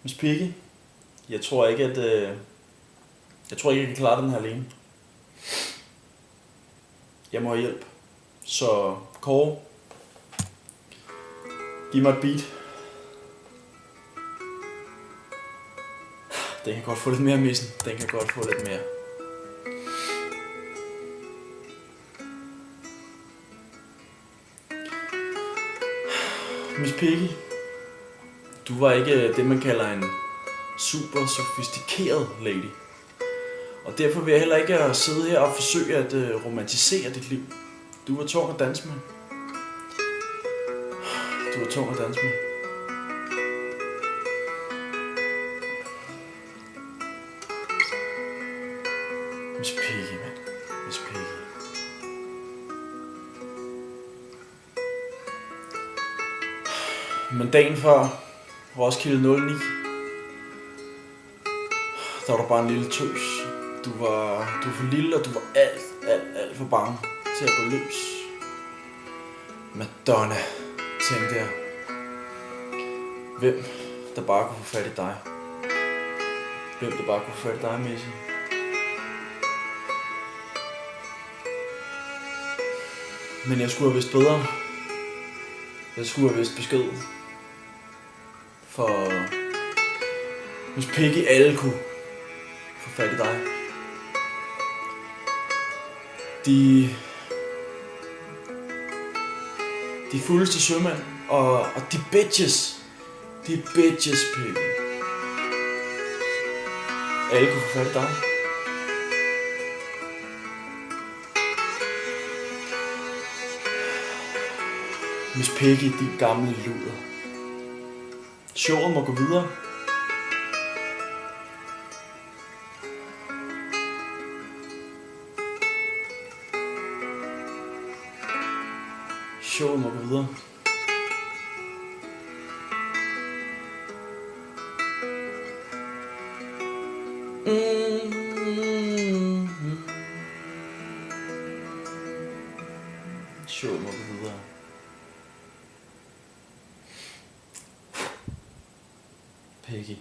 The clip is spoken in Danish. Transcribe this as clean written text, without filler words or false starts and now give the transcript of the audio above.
Miss Piggy, jeg tror ikke, jeg kan klare den her alene. Jeg må have hjælp. Så Kåre, giv mig et beat. Den kan godt få lidt mere missen. Den kan godt få lidt mere. Miss Piggy, du var ikke det, man kalder en super sofistikeret lady. Og derfor vil jeg heller ikke sidde her og forsøge at romantisere dit liv. Du var tung at danse med. Du var tung at danse med. Miss Piggy, mand. Miss Piggy. Men dagen før Roskilde 09, der var du bare en lille tøs. Du var for lille, og du var alt for bange til at gå løs. Madonna, tænkte jeg. Hvem der bare kunne få fat i dig? Hvem der bare kunne få fat i dig, Missy? Men jeg skulle have vidst bedre. Jeg skulle have vidst besked. For Miss Piggy, alle kunne få fat i dig. De fuldeste sømænd og de bitches, Piggy. Alle kunne få fat i dig. Miss Piggy, din gamle luder. Showet må gå videre. Showet må gå videre. Showet må gå videre. Piggy.